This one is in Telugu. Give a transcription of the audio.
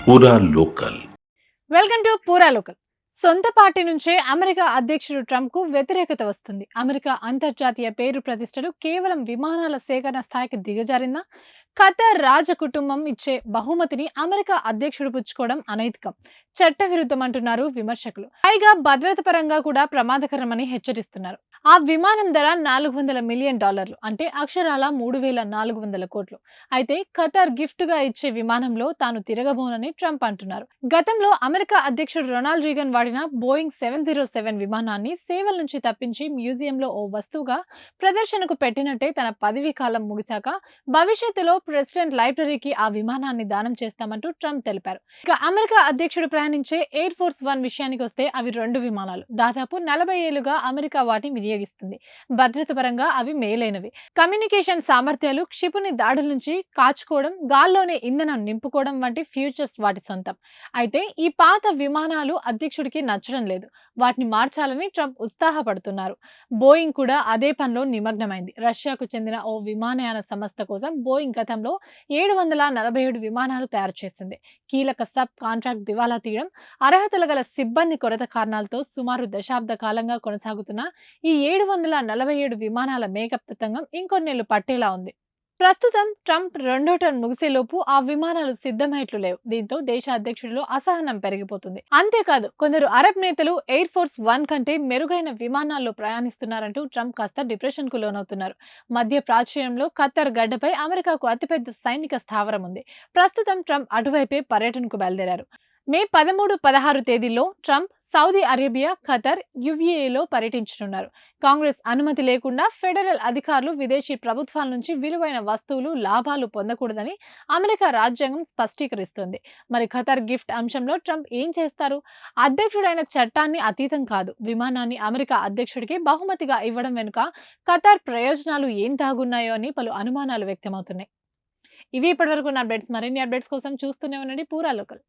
పూరా లోకల్. వెల్కమ్ టు పూరా లోకల్. సొంత పార్టీ నుంచే అమెరికా అధ్యక్షుడు ట్రంప్ కు వ్యతిరేకత వస్తుంది. అమెరికా అంతర్జాతీయ పేరు ప్రతిష్టలు కేవలం విమానాల సేకరణ స్థాయికి దిగజారిందా? ఖతర్ రాజ కుటుంబం ఇచ్చే బహుమతిని అమెరికా అధ్యక్షుడు పుచ్చుకోవడం అనైతికం, చట్టవిరుద్ధం అంటున్నారు విమర్శకులు. పైగా భద్రత పరంగా కూడా ప్రమాదకరమని హెచ్చరిస్తున్నారు. ఆ విమానం ధర $400 మిలియన్, అంటే అక్షరాల 3,400 కోట్లు. అయితే ఖతర్ గిఫ్ట్ గా ఇచ్చే విమానంలో తాను తిరగబోనని ట్రంప్ అంటున్నారు. గతంలో అమెరికా అధ్యక్షుడు రొనాల్డ్ రీగన్ వాడిన బోయింగ్ 707 విమానాన్ని సేవల నుంచి తప్పించి మ్యూజియంలో ఓ వస్తువుగా ప్రదర్శనకు పెట్టినట్టే తన పదవీ కాలం ముగిశాక భవిష్యత్తులో ప్రెసిడెంట్ లైబ్రరీకి ఆ విమానాన్ని దానం చేస్తామంటూ ట్రంప్ తెలిపారు. ఇక అమెరికా అధ్యక్షుడు ప్రయాణించే ఎయిర్ ఫోర్స్ 1 విషయానికి వస్తే అవి 2 విమానాలు. దాదాపు 40 ఏళ్లుగా అమెరికా వాటిని వినియోగిస్తుంది. భద్రత పరంగా అవి మేలైనవి. కమ్యూనికేషన్ సామర్థ్యాలు, క్షిపణి దాడుల నుంచి కాచుకోవడం, గాల్లోనే ఇంధనం నింపుకోవడం వంటి ఫ్యూచర్స్ వాటి సొంతం. అయితే ఈ పాత విమానాలు అధ్యక్షుడికి నచ్చడం లేదు. వాటిని మార్చాలని ట్రంప్ ఉత్సాహపడుతున్నారు. బోయింగ్ కూడా అదే పనిలో నిమగ్నమైంది. రష్యాకు చెందిన ఓ విమానయాన సంస్థ కోసం బోయింగ్ గతంలో 747 విమానాలు తయారు చేసింది. కీలక సబ్ కాంట్రాక్ట్ దివాలా తీయడం, అర్హతలు గల సిబ్బంది కొరత కారణాలతో సుమారు దశాబ్ద కాలంగా కొనసాగుతున్న ఈ 747 విమానాల మేకప్ తతంగం ఇంకొన్నేళ్లు పట్టేలా ఉంది. ప్రస్తుతం ట్రంప్ రెండో టర్మ్ ముగిసేలోపు ఆ విమానాలు సిద్ధమైట్లు లేవు. దీంతో దేశ అధ్యక్షుడిలో అసహనం పెరిగిపోతుంది. అంతేకాదు, కొందరు అరబ్ నేతలు ఎయిర్ ఫోర్స్ 1 కంటే మెరుగైన విమానాల్లో ప్రయాణిస్తున్నారంటూ ట్రంప్ కాస్త డిప్రెషన్ కు లోనవుతున్నారు. మధ్య ప్రాచుర్యంలో ఖత్తర్ గడ్డపై అమెరికాకు అతిపెద్ద సైనిక స్థావరం ఉంది. ప్రస్తుతం ట్రంప్ అటువైపే పర్యటనకు బయలుదేరారు. మే 13, 16 తేదీల్లో ట్రంప్ సౌదీ అరేబియా, ఖతర్, యుఏఈలో పర్యటించనున్నారు. కాంగ్రెస్ అనుమతి లేకుండా ఫెడరల్ అధికారులు విదేశీ ప్రభుత్వాల నుంచి విలువైన వస్తువులు, లాభాలు పొందకూడదని అమెరికా రాజ్యాంగం స్పష్టీకరిస్తోంది. మరి ఖతర్ గిఫ్ట్ అంశంలో ట్రంప్ ఏం చేస్తారు? అధ్యక్షుడైన చట్టాన్ని అతీతం కాదు. విమానాన్ని అమెరికా అధ్యక్షుడికి బహుమతిగా ఇవ్వడం వెనుక ఖతర్ ప్రయోజనాలు ఏం దాగున్నాయో అని పలు అనుమానాలు వ్యక్తమవుతున్నాయి. ఇవి ఇప్పటివరకు నా అప్డేట్స్. మరిన్ని అప్డేట్స్ కోసం చూస్తూనే ఉండండి పూరా లోకల్.